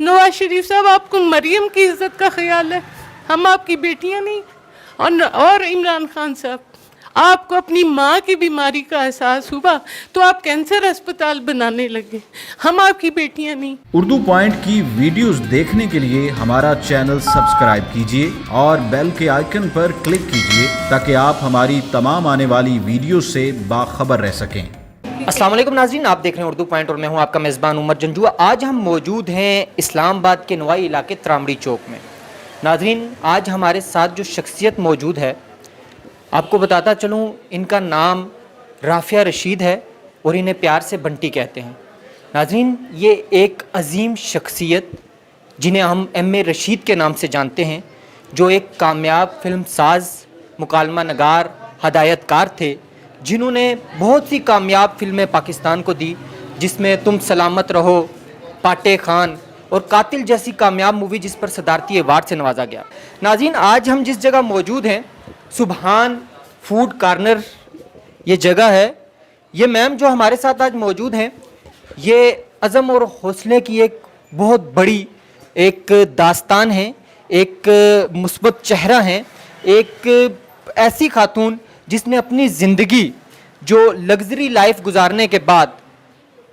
नवाज शरीफ साहब, आपको मरियम की इज्जत का ख्याल है, हम आपकी बेटियां नहीं। और इमरान खान साहब, आपको अपनी माँ की बीमारी का एहसास हुआ तो आप कैंसर अस्पताल बनाने लगे, हम आपकी बेटियां नहीं। उर्दू पॉइंट की वीडियोस देखने के लिए हमारा चैनल सब्सक्राइब कीजिए और बेल के आइकन पर क्लिक कीजिए ताकि आप हमारी तमाम आने वाली वीडियो से बाखबर रह सकें। अस्सलाम वालेकुम नाज़रीन, आप देख रहे हैं उर्दू पॉइंट और मैं हूं आपका मेज़बान उमर जंजुआ। आज हम मौजूद हैं इस्लामाबाद के नवाई इलाके त्रामड़ी चौक में। नाज़रीन, आज हमारे साथ जो शख्सियत मौजूद है, आपको बताता चलूं, इनका नाम राफिया रशीद है और इन्हें प्यार से बंटी कहते हैं। नाज़रीन, ये एक अजीम शख्सियत जिन्हें हम एम.ए. रशीद के नाम से जानते हैं, जो एक कामयाब फिल्म साज, मुकालमा नगार, हदायतकार थे, जिन्होंने बहुत सी कामयाब फिल्में पाकिस्तान को दी, जिसमें तुम सलामत रहो, पाटे खान और कातिल जैसी कामयाब मूवी जिस पर सदारती अवार्ड से नवाजा गया। नाज़रीन, आज हम जिस जगह मौजूद हैं, सुबहान फूड कॉर्नर ये जगह है। ये मैम जो हमारे साथ आज मौजूद हैं, ये अज़म और हौसले की एक बहुत बड़ी एक दास्तान है, एक मुस्बत चेहरा है, एक ऐसी खातून जिसने अपनी ज़िंदगी जो लग्जरी लाइफ गुजारने के बाद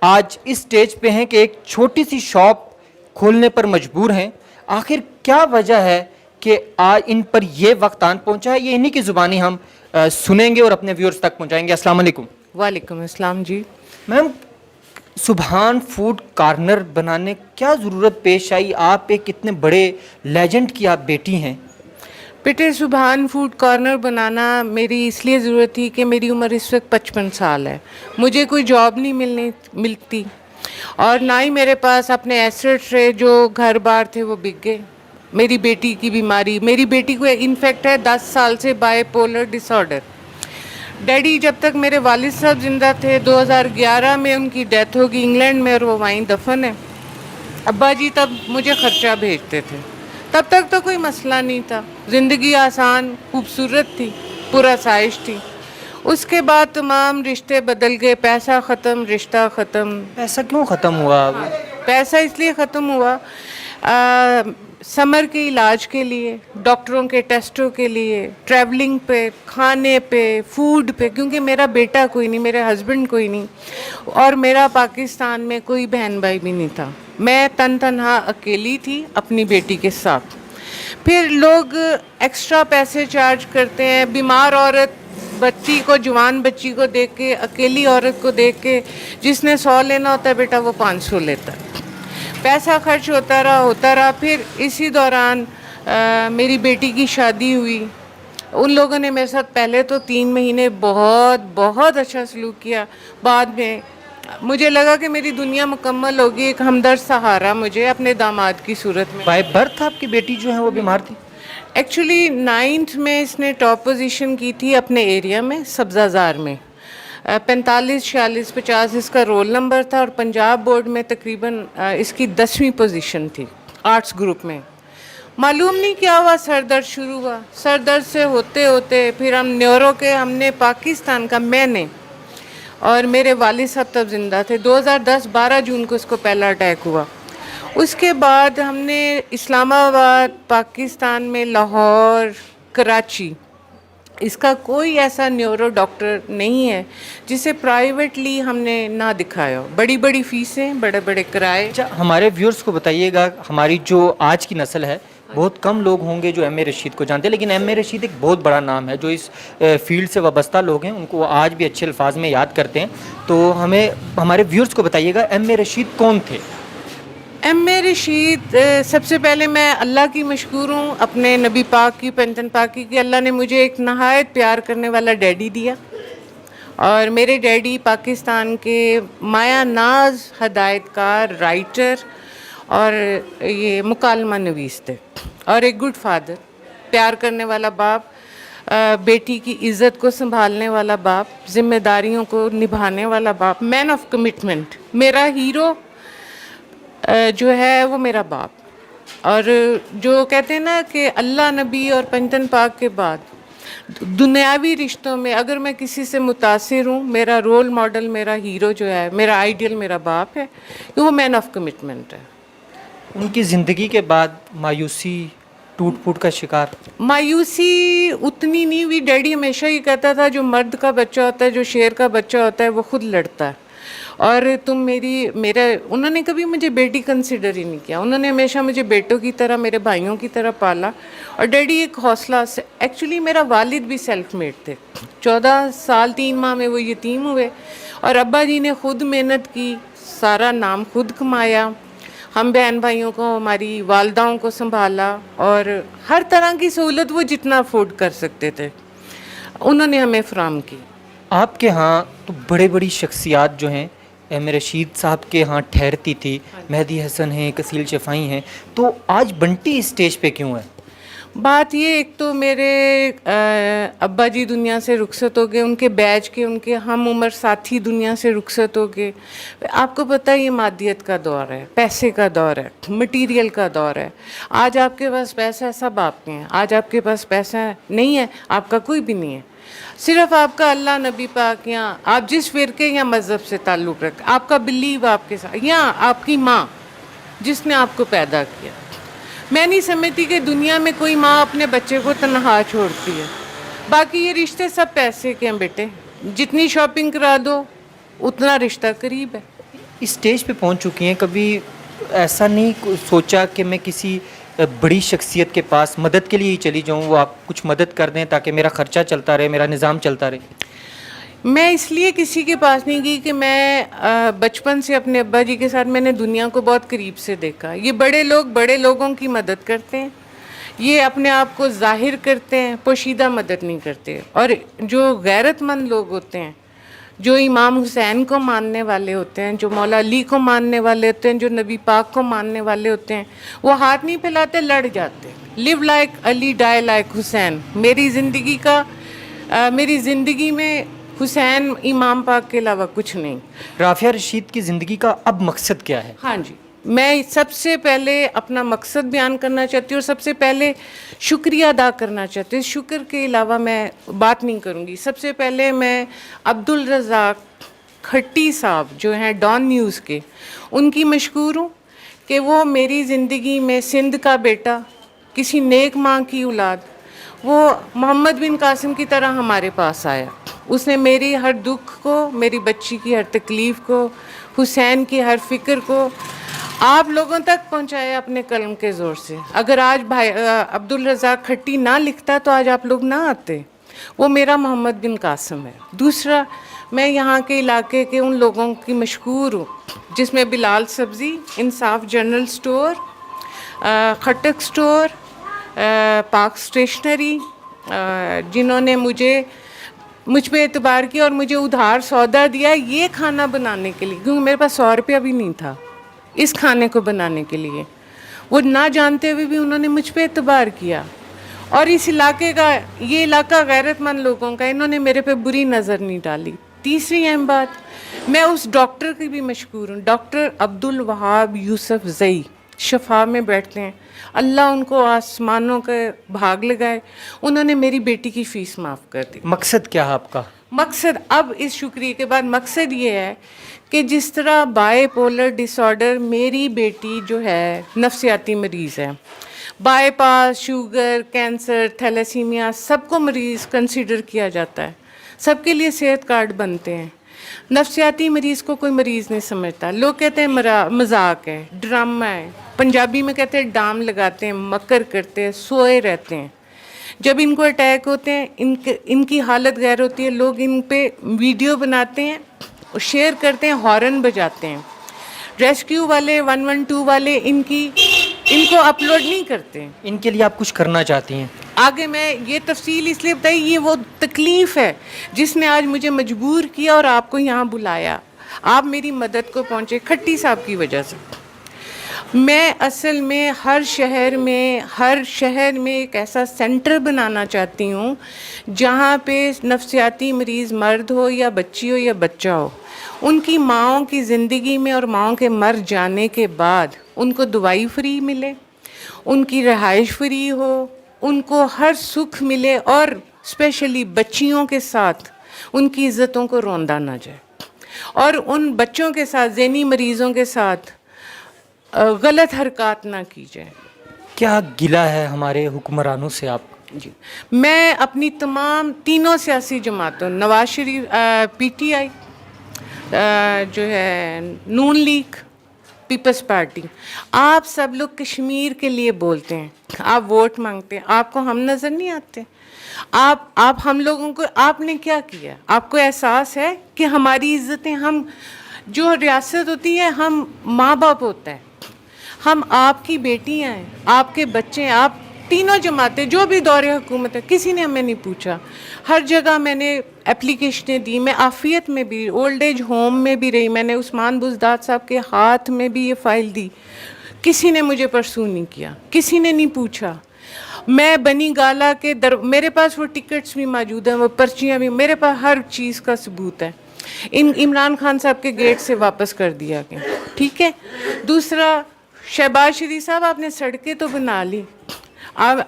आज इस स्टेज पे हैं कि एक छोटी सी शॉप खोलने पर मजबूर हैं। आखिर क्या वजह है कि आज इन पर ये वक्त आन पहुंचा है, ये इन्हीं की ज़ुबानी हम सुनेंगे और अपने व्यूअर्स तक पहुंचाएंगे। अस्सलाम वालेकुम। वालेकुम अस्सलाम जी। मैम, सुबहान फूड कॉर्नर बनाने क्या ज़रूरत पेश आई? आप एक कितने बड़े लेजेंड की आप बेटी हैं। बेटे, सुबहान फूड कॉर्नर बनाना मेरी इसलिए ज़रूरत थी कि मेरी उम्र इस वक्त 55 साल है, मुझे कोई जॉब नहीं मिलती और ना ही मेरे पास अपने एसेट्स थे, जो घर बार थे वो बिक गए। मेरी बेटी की बीमारी, मेरी बेटी को इन्फेक्ट है 10 साल से बाइपोलर डिसऑर्डर। डैडी जब तक मेरे वालिद साहब ज़िंदा थे, 2011 में उनकी डेथ होगी इंग्लैंड में और वो वहीं दफन है। अब्बा जी तब मुझे ख़र्चा भेजते थे, तब तक तो कोई मसला नहीं था, ज़िंदगी आसान खूबसूरत थी, पुरआसाइश थी। उसके बाद तमाम रिश्ते बदल गए, पैसा ख़त्म, रिश्ता ख़त्म। पैसा क्यों ख़त्म हुआ? पैसा इसलिए ख़त्म हुआ, समर के इलाज के लिए, डॉक्टरों के टेस्टों के लिए, ट्रैवलिंग पे, खाने पे, फूड पे, क्योंकि मेरा बेटा कोई नहीं, मेरे हस्बैंड कोई नहीं और मेरा पाकिस्तान में कोई बहन भाई भी नहीं था। मैं तनहा अकेली थी अपनी बेटी के साथ। फिर लोग एक्स्ट्रा पैसे चार्ज करते हैं, बीमार औरत बच्ची को, जवान बच्ची को देख के, अकेली औरत को देख के, जिसने 100 लेना होता है बेटा वो 500 लेता है। पैसा खर्च होता रहा। फिर इसी दौरान मेरी बेटी की शादी हुई। उन लोगों ने मेरे साथ पहले तो 3 महीने बहुत अच्छा सलूक किया। बाद में मुझे लगा कि मेरी दुनिया मुकम्मल होगी, एक हमदर्द सहारा मुझे अपने दामाद की सूरत में। बाय बर्थ आपकी बेटी जो है वो बीमार थी? एक्चुअली 9th में इसने टॉप पोजीशन की थी अपने एरिया में, सब्ज़ाज़ार में, 45, 46, 50 इसका रोल नंबर था और पंजाब बोर्ड में तकरीबन इसकी 10वीं पोजीशन थी आर्ट्स ग्रुप में। मालूम नहीं क्या हुआ, सर दर्द शुरू हुआ। सर दर्द से होते होते फिर हम न्यूरो के, हमने पाकिस्तान का, मैंने और मेरे वालिद साहब तब ज़िंदा थे, 2010 12 जून को इसको पहला अटैक हुआ। उसके बाद हमने इस्लामाबाद, पाकिस्तान में लाहौर, कराची, इसका कोई ऐसा न्यूरो डॉक्टर नहीं है जिसे प्राइवेटली हमने ना दिखाया हो। बड़ी बड़ी फीसें, बड़े बड़े किराए। अच्छा, हमारे व्यूअर्स को बताइएगा, हमारी जो आज की नस्ल है, बहुत कम लोग होंगे जो एम.ए. रशीद को जानते हैं, लेकिन एम.ए. रशीद एक बहुत बड़ा नाम है। जो इस फील्ड से वाबस्ता लोग हैं उनको आज भी अच्छे अल्फाज में याद करते हैं। तो हमें, हमारे व्यूअर्स को बताइएगा, एम.ए. रशीद कौन थे? एम.ए. रशीद, सबसे पहले मैं अल्लाह की मशकूर हूँ, अपने नबी पाक की, पंजन पाकी की। अल्लाह ने मुझे एक नहायत प्यार करने वाला डैडी दिया और मेरे डैडी पाकिस्तान के माया नाज हदायतकार, राइटर और ये मुकालमा नवीस थे और एक गुड फादर, प्यार करने वाला बाप, बेटी की इज़्ज़त को संभालने वाला बाप, जिम्मेदारियों को निभाने वाला बाप, मैन ऑफ कमिटमेंट। मेरा हीरो जो है वो मेरा बाप। और जो कहते हैं ना कि अल्लाह, नबी और पंजतन पाक के बाद दुनियावी रिश्तों में अगर मैं किसी से मुतासिर हूँ, मेरा रोल मॉडल, मेरा हीरो जो है, मेरा आइडियल मेरा बाप है, वो मैन ऑफ कमिटमेंट है। ان کی زندگی کے بعد مایوسی ٹوٹ پھوٹ کا شکار؟ مایوسی اتنی نہیں ہوئی. ڈیڈی ہمیشہ یہ کہتا تھا جو مرد کا بچہ ہوتا ہے, جو شیر کا بچہ ہوتا ہے, وہ خود لڑتا ہے. اور انہوں نے کبھی مجھے بیٹی کنسیڈر ہی نہیں کیا. انہوں نے ہمیشہ مجھے بیٹوں کی طرح, میرے بھائیوں کی طرح پالا. اور ڈیڈی ایک حوصلہ سے, ایکچولی میرا والد بھی سیلف میڈ تھے. 14 سال 3 ماہ میں وہ یتیم ہوئے, اور ابا جی نے خود محنت کی, سارا نام خود کمایا. ہم بہن بھائیوں کو, ہماری والداؤں کو سنبھالا, اور ہر طرح کی سہولت وہ جتنا افورڈ کر سکتے تھے انہوں نے ہمیں فراہم کی. آپ کے ہاں تو بڑے بڑی شخصیات جو ہیں, ایم رشید صاحب کے ہاں ٹھہرتی تھی, مہدی حسن ہیں, کثیل شفائی ہیں, تو آج بنٹی اسٹیج پہ کیوں ہے؟ بات یہ, ایک تو میرے ابا جی دنیا سے رخصت ہو گئے, ان کے بیچ کے ان کے ہم عمر ساتھی دنیا سے رخصت ہو گئے. آپ کو پتہ ہے یہ مادیت کا دور ہے, پیسے کا دور ہے, مٹیریل کا دور ہے. آج آپ کے پاس پیسہ ہے, سب آپ کے ہیں. آج آپ کے پاس پیسہ نہیں ہے, آپ کا کوئی بھی نہیں ہے. صرف آپ کا اللہ, نبی پاک, یا آپ جس فرقے یا مذہب سے تعلق رکھتے, آپ کا بلیو آپ کے ساتھ, یا آپ کی ماں جس نے آپ کو پیدا کیا. میں نہیں سمجھتی کہ دنیا میں کوئی ماں اپنے بچے کو تنہا چھوڑتی ہے. باقی یہ رشتے سب پیسے کے ہیں بیٹے, جتنی شاپنگ کرا دو اتنا رشتہ قریب ہے. اسٹیج پہ پہنچ چکی ہیں, کبھی ایسا نہیں سوچا کہ میں کسی بڑی شخصیت کے پاس مدد کے لیے ہی چلی جاؤں, وہ آپ کچھ مدد کر دیں تاکہ میرا خرچہ چلتا رہے, میرا نظام چلتا رہے؟ میں اس لیے کسی کے پاس نہیں گئی کہ میں بچپن سے اپنے ابا جی کے ساتھ میں نے دنیا کو بہت قریب سے دیکھا. یہ بڑے لوگ بڑے لوگوں کی مدد کرتے ہیں, یہ اپنے آپ کو ظاہر کرتے ہیں, پوشیدہ مدد نہیں کرتے. اور جو غیرت مند لوگ ہوتے ہیں, جو امام حسین کو ماننے والے ہوتے ہیں, جو مولا علی کو ماننے والے ہوتے ہیں, جو نبی پاک کو ماننے والے ہوتے ہیں, وہ ہاتھ نہیں پھیلاتے, لڑ جاتے. لیو لائک علی, ڈائی لائک حسین. میری زندگی میں حسین امام پاک کے علاوہ کچھ نہیں. رافعہ رشید کی زندگی کا اب مقصد کیا ہے؟ ہاں جی, میں سب سے پہلے اپنا مقصد بیان کرنا چاہتی ہوں, اور سب سے پہلے شکریہ ادا کرنا چاہتی ہوں. شکر کے علاوہ میں بات نہیں کروں گی. سب سے پہلے میں عبدالرزاق کھٹی صاحب جو ہیں ڈان نیوز کے, ان کی مشکور ہوں کہ وہ میری زندگی میں سندھ کا بیٹا, کسی نیک ماں کی اولاد, وہ محمد بن قاسم کی طرح ہمارے پاس آیا. اس نے میری ہر دکھ کو, میری بچی کی ہر تکلیف کو, حسین کی ہر فکر کو آپ لوگوں تک پہنچایا اپنے قلم کے زور سے. اگر آج بھائی عبدالرزاق کھٹی نہ لکھتا تو آج آپ لوگ نہ آتے. وہ میرا محمد بن قاسم ہے. دوسرا, میں یہاں کے علاقے کے ان لوگوں کی مشکور ہوں جس میں بلال سبزی, انصاف جنرل سٹور, خٹک سٹور, پاک اسٹیشنری, جنہوں نے مجھ پہ اعتبار کیا اور مجھے ادھار سودا دیا یہ کھانا بنانے کے لیے, کیونکہ میرے پاس 100 روپیہ بھی نہیں تھا اس کھانے کو بنانے کے لیے. وہ نہ جانتے ہوئے بھی انہوں نے مجھ پہ اعتبار کیا. اور اس علاقے کا, یہ علاقہ غیرت مند لوگوں کا, انہوں نے میرے پہ بری نظر نہیں ڈالی. تیسری اہم بات, میں اس ڈاکٹر کی بھی مشکور ہوں, ڈاکٹر عبدالوہاب یوسف زئی, شفا میں بیٹھتے ہیں, اللہ ان کو آسمانوں کا بھاگ لگائے. انہوں نے میری بیٹی کی فیس معاف کر دی. مقصد کیا ہے آپ کا؟ مقصد اب اس شکریہ کے بعد مقصد یہ ہے کہ جس طرح بائی پولر ڈس آرڈر, میری بیٹی جو ہے نفسیاتی مریض ہے, bypass, sugar, cancer, thalassemia, سب کو مریض کنسیڈر کیا جاتا ہے, سب کے لیے صحت کارڈ بنتے ہیں. نفسیاتی مریض کو کوئی مریض نہیں سمجھتا. لوگ کہتے ہیں مذاق ہے, ڈرامہ ہے, پنجابی میں کہتے ہیں ڈام لگاتے ہیں, مکر کرتے ہیں, سوئے رہتے ہیں. جب ان کو اٹیک ہوتے ہیں, ان کی حالت غیر ہوتی ہے, لوگ ان پہ ویڈیو بناتے ہیں اور شیئر کرتے ہیں, ہارن بجاتے ہیں. ریسکیو والے, 112 والے ان کو اپلوڈ نہیں کرتے. ان کے لیے آپ کچھ کرنا چاہتی ہیں؟ آگے میں یہ تفصیل اس لیے بتائی, یہ وہ تکلیف ہے جس نے آج مجھے مجبور کیا اور آپ کو یہاں بلایا. آپ میری مدد کو پہنچے کھٹی صاحب کی وجہ سے. میں اصل میں ہر شہر میں ایک ایسا سینٹر بنانا چاہتی ہوں جہاں پہ نفسیاتی مریض مرد ہو یا بچی ہو یا بچہ ہو, ان کی ماؤں کی زندگی میں اور ماؤں کے مر جانے کے بعد ان کو دوائی فری ملے, ان کی رہائش فری ہو, ان کو ہر سکھ ملے, اور اسپیشلی بچیوں کے ساتھ ان کی عزتوں کو روندا نہ جائے, اور ان بچوں کے ساتھ, ذہنی مریضوں کے ساتھ गलत हरकत ना की जाए। क्या गिला है हमारे हुक्मरानों से आप? जी, मैं अपनी तमाम तीनों सियासी जमातों, नवाज शरीफ, पीटीआई, जो है नून लीग, पीपल्स पार्टी, आप सब लोग कश्मीर के लिए बोलते हैं, आप वोट मांगते हैं, आपको हम नज़र नहीं आते? आप हम लोगों को, आपने क्या किया? आपको एहसास है कि हमारी इज़्ज़तें, हम जो रियासत होती है, हम माँ बाप होता है, हम आपकी बेटियां हैं, आपके बच्चे हैं, आप तीनों जमातें, जो भी दौरे हुकूमत है, किसी ने हमें नहीं पूछा। हर जगह मैंने एप्लीकेशनें दी, मैं आफियत में भी, ओल्ड एज होम में भी रही, मैंने उस्मान बुज़दाद साहब के हाथ में भी ये फ़ाइल दी, किसी ने मुझे परसू नहीं किया, किसी ने नहीं पूछा। मैं बनी गाला के मेरे पास वो टिकट्स भी मौजूद हैं, वो पर्चियाँ भी, मेरे पास हर चीज़ का सबूत है। इमरान खान साहब के गेट से वापस कर दिया गया, ठीक है। दूसरा, शहबाज शरीफ साहब, आपने सड़कें तो बना ली, आप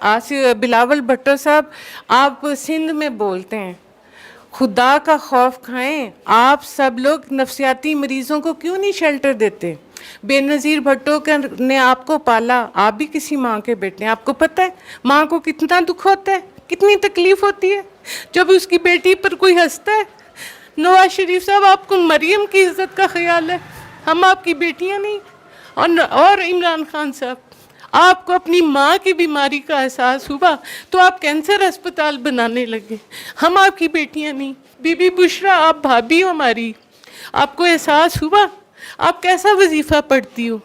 बिलावल भुट्टो साहब, आप सिंध में बोलते हैं, खुदा का खौफ खाएं, आप सब लोग नफसियाती मरीज़ों को क्यों नहीं शेल्टर देते? बेनज़ीर भुट्टो ने आपको पाला, आप भी किसी माँ के बेटे हैं, आपको पता है माँ को कितना दुख होता है, कितनी तकलीफ़ होती है जब उसकी बेटी पर कोई हंसता है। नवाज शरीफ साहब, आपको मरियम की इज़्ज़त का ख्याल है, हम आपकी बेटियाँ नहीं। और इमरान खान साहब, आपको अपनी माँ की बीमारी का एहसास हुआ तो आप कैंसर अस्पताल बनाने लगे, हम आपकी बेटियाँ नहीं। बीबी बुशरा, आप भाभी हो हमारी, आपको एहसास हुआ आप कैसा वजीफ़ा पढ़ती हो,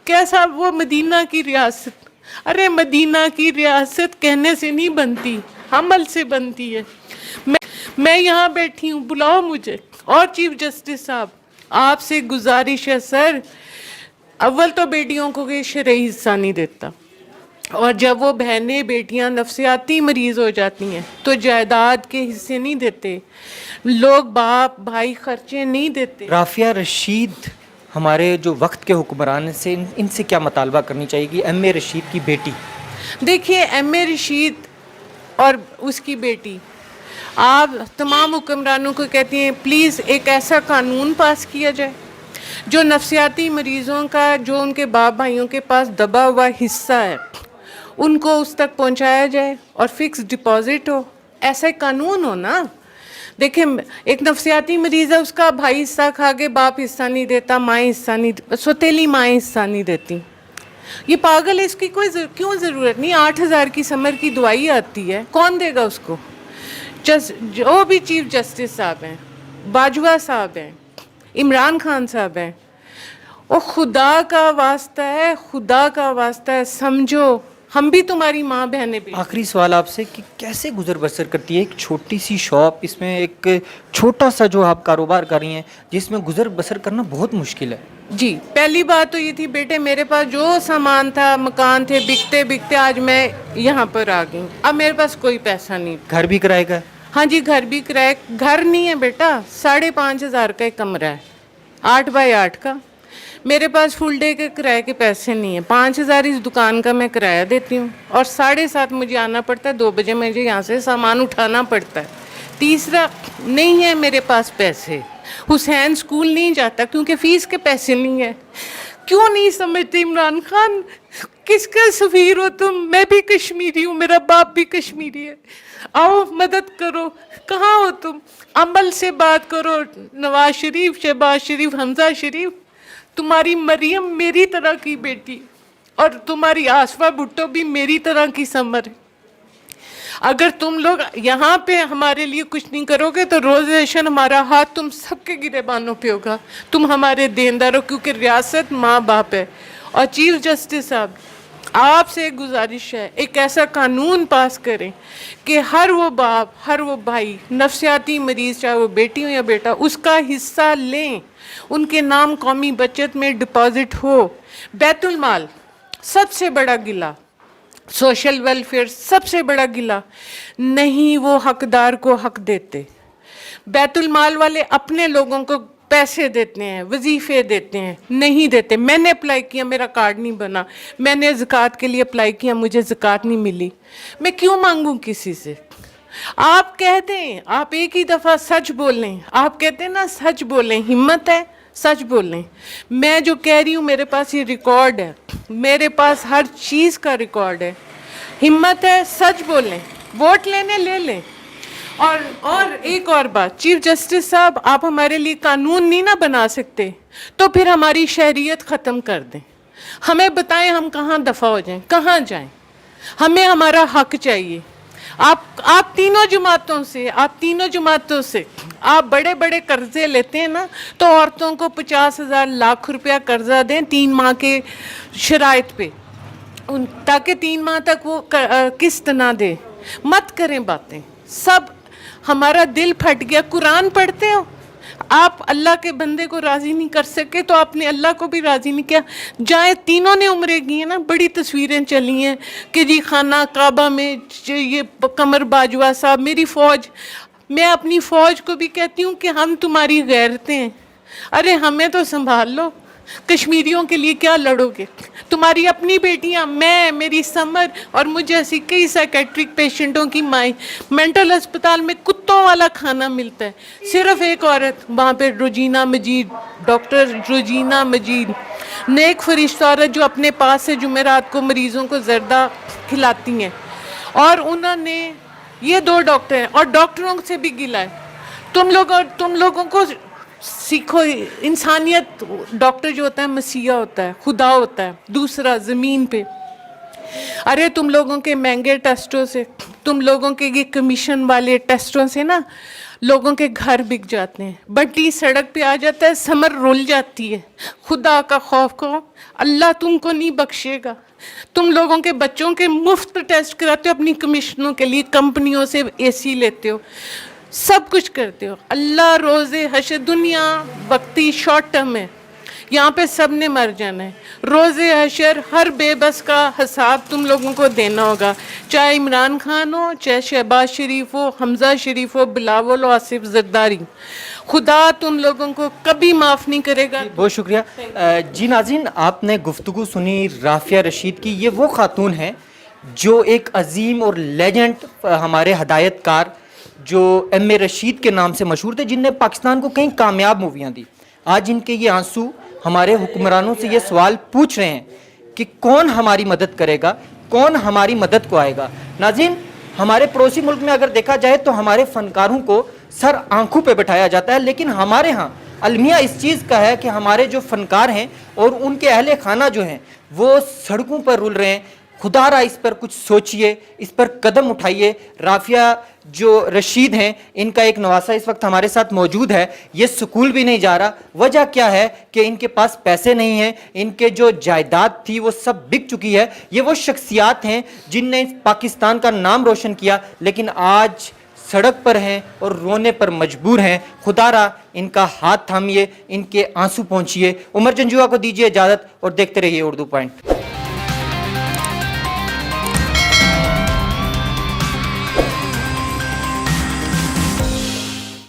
कैसा वो मदीना की रियासत। अरे मदीना की रियासत कहने से नहीं बनती, अमल से बनती है। मैं यहाँ बैठी हूँ, बुलाओ मुझे। और चीफ जस्टिस साहब, आपसे गुजारिश है सर, अव्वल तो बेटियों को ये शरई हिस्सा नहीं देता, और जब वो बहनें बेटियां नफसियाती मरीज़ हो जाती हैं तो जायदाद के हिस्से नहीं देते, लोग बाप भाई खर्चे नहीं देते। राफिया रशीद हमारे जो वक्त के हुक्मरान से इनसे क्या मुतालबा करनी चाहिए? एम.ए. रशीद की बेटी, देखिए एम.ए. रशीद और उसकी बेटी, आप तमाम हुक्मरानों को कहती हैं प्लीज़ एक ऐसा कानून पास किया जाए जो नफसियाती मरीज़ों का, जो उनके बाप भाइयों के पास दबा हुआ हिस्सा है, उनको उस तक पहुंचाया जाए और फिक्स डिपॉजिट हो, ऐसा एक कानून हो ना। देखिए एक नफसियाती मरीज़ है, उसका भाई हिस्सा खा के बाप हिस्सा नहीं देता, माँ हिस्सा नहीं, सौतेली माँ हिस्सा नहीं देती, ये पागल है, इसकी कोई क्यों ज़रूरत नहीं। 8,000 की समर की दवाई आती है, कौन देगा उसको? जो भी चीफ जस्टिस साहब हैं, बाजवा साहब हैं, इमरान खान साहब हैं, ओ खुदा का वास्ता है, खुदा का वास्ता है, समझो हम भी तुम्हारी माँ बहनें भी। आखिरी सवाल आपसे कि कैसे गुजर बसर करती है एक छोटी सी शॉप, इसमें एक छोटा सा जो आप कारोबार कर रही हैं, जिसमें गुजर बसर करना बहुत मुश्किल है? जी, पहली बात तो ये थी बेटे, मेरे पास जो सामान था, मकान थे, बिकते बिकते आज मैं यहाँ पर आ गई, अब मेरे पास कोई पैसा नहीं। घर भी किराए का है? हाँ जी, घर भी किराए, घर नहीं है बेटा, 5,500 का एक कमरा है, 8 बाय 8 का। मेरे पास फुल डे के किराए के पैसे नहीं है, 5,000 इस दुकान का मैं किराया देती हूँ, और 7:30 मुझे आना पड़ता है, 2 बजे मुझे यहाँ से सामान उठाना पड़ता है। तीसरा, नहीं है मेरे पास पैसे, हुसैन स्कूल नहीं जाता क्योंकि फ़ीस के पैसे नहीं है। क्यों नहीं समझते इमरान खान, किसका सफ़ीर हो तुम? मैं भी कश्मीरी हूँ, मेरा बाप भी कश्मीरी है, आओ मदद करो। कहाँ हो तुम? अमल से बात करो। नवाज शरीफ, शहबाज शरीफ, हमजा शरीफ, तुम्हारी मरियम मेरी तरह की बेटी, और तुम्हारी आसफा भुट्टो भी मेरी तरह की समर है। अगर तुम लोग यहाँ पे हमारे लिए कुछ नहीं करोगे तो रोज़ेशन हमारा हाथ तुम सबके गिरेबानों पे होगा, तुम हमारे देनदार हो, क्योंकि रियासत माँ बाप है। और चीफ जस्टिस साहब, आपसे एक गुजारिश है, एक ऐसा कानून पास करें कि हर वो बाप, हर वो भाई नफसियाती मरीज़, चाहे वो बेटी हो या बेटा, उसका हिस्सा लें, उनके नाम कौमी बचत में डिपॉजिट हो। बैतुल माल सबसे बड़ा गिला, सोशल वेलफेयर सबसे बड़ा गिला, नहीं वो हकदार को हक देते। बैतुल माल वाले अपने लोगों को पैसे देते हैं, वजीफ़े देते हैं, नहीं देते। मैंने अप्लाई किया, मेरा कार्ड नहीं बना, मैंने ज़कात के लिए अप्लाई किया, मुझे ज़कात नहीं मिली, मैं क्यों मांगूं किसी से? आप कह दें, आप एक ही दफ़ा सच बोलें, आप कहते हैं ना सच बोलें, हिम्मत है सच बोलें, मैं जो कह रही हूँ मेरे पास ये रिकॉर्ड है, मेरे पास हर चीज़ का रिकॉर्ड है। हिम्मत है सच बोलें, वोट लेने ले लें। और एक और बात, चीफ जस्टिस साहब, आप हमारे लिए कानून नहीं ना बना सकते, तो फिर हमारी शहरियत ख़त्म कर दें। हमें बताएं हम कहाँ दफ़ा हो जाएं, कहाँ जाएं। हमें हमारा हक चाहिए। आप तीनों जमातों से आप बड़े बड़े कर्जे लेते हैं ना, तो औरतों को 50,000 लाख रुपया कर्जा दें 3 माह के शराइत पे, ताकि 3 माह तक वो किस्त ना दे। मत करें बातें, सब हमारा दिल फट गया। कुरान पढ़ते हो आप, अल्लाह के बंदे को राज़ी नहीं कर सके तो आपने अल्लाह को भी राज़ी नहीं किया। जाए, तीनों ने उम्रें की हैं ना, बड़ी तस्वीरें चली हैं कि जी खाना काबा में ये कमर बाजवा साहब, मेरी फ़ौज, मैं अपनी फ़ौज को भी कहती हूँ कि हम तुम्हारी गैरतें हैं, अरे हमें तो संभाल लो। कश्मीरियों के लिए क्या लड़ोगे? तुम्हारी अपनी बेटियां, मैं, मेरी समर और मुझे ऐसी कई साइकेट्रिक पेशेंटों की माएँ, मेंटल अस्पताल में कुत्तों वाला खाना मिलता है। सिर्फ एक औरत वहाँ पे, रोजीना मजीद, डॉक्टर रोजीना मजीद, नेक फरिश्ता औरत, जो अपने पास से जुमेरात को मरीज़ों को जर्दा खिलाती हैं। और उन्होंने, ये 2 डॉक्टर हैं और डॉक्टरों से भी गिला है। तुम लोगों को सीखो इंसानियत। डॉक्टर जो होता है मसीहा होता है, खुदा होता है दूसरा ज़मीन पे। अरे तुम लोगों के महंगे टेस्टों से, तुम लोगों के ये कमीशन वाले टेस्टों से ना लोगों के घर बिक जाते हैं। बट्टी सड़क पे आ जाता है, समर रुल जाती है। खुदा का खौफ करो, अल्लाह तुमको नहीं बख्शेगा। तुम लोगों के बच्चों के मुफ्त टेस्ट कराते हो अपनी कमीशनों के लिए, कंपनियों से AC लेते हो, सब कुछ करते हो। अल्लाह रोज़े हशर, दुनिया वक्ती शॉर्ट टर्म है, यहाँ पे सब ने मर जाना है। रोज़े हशर हर बेबस का हिसाब तुम लोगों को देना होगा, चाहे इमरान खान हो, चाहे शहबाज शरीफ हो, हमज़ा शरीफ हो, बिलावल हो, आसिफ जरदारी। खुदा तुम लोगों को कभी माफ़ नहीं करेगा। बहुत शुक्रिया। जी नाज़रीन, आपने गुफ्तगू सुनी राफिया रशीद की। ये वो खातून हैं जो एक अजीम और लेजेंड, हमारे हदायतकार जो M.A. रशीद के नाम से मशहूर थे, जिनने पाकिस्तान को कई कामयाब मूवियाँ दी। आज इनके ये आंसू हमारे हुक्मरानों से ये सवाल पूछ रहे हैं कि कौन हमारी मदद करेगा, कौन हमारी मदद को आएगा। नाज़रीन, हमारे पड़ोसी मुल्क में अगर देखा जाए तो हमारे फ़नकारों को सर आंखों पे बैठाया जाता है, लेकिन हमारे यहाँ अलमिया इस चीज़ का है कि हमारे जो फ़नकार हैं और उनके अहले खाना जो हैं वो सड़कों पर रुल रहे हैं। खुदारा इस पर कुछ सोचिए, इस पर कदम उठाइए। राफिया जो रशीद हैं, इनका एक नवासा इस वक्त हमारे साथ मौजूद है। ये स्कूल भी नहीं जा रहा। वजह क्या है कि इनके पास पैसे नहीं हैं, इनके जो जायदाद थी वो सब बिक चुकी है। ये वो शख्सियात हैं जिनने पाकिस्तान का नाम रोशन किया, लेकिन आज सड़क पर हैं और रोने पर मजबूर हैं। खुदारा इनका हाथ थामिए, इनके आंसू पहुँचिए। उमर जंजुआ को दीजिए इजाज़त और देखते रहिए उर्दू पॉइंट।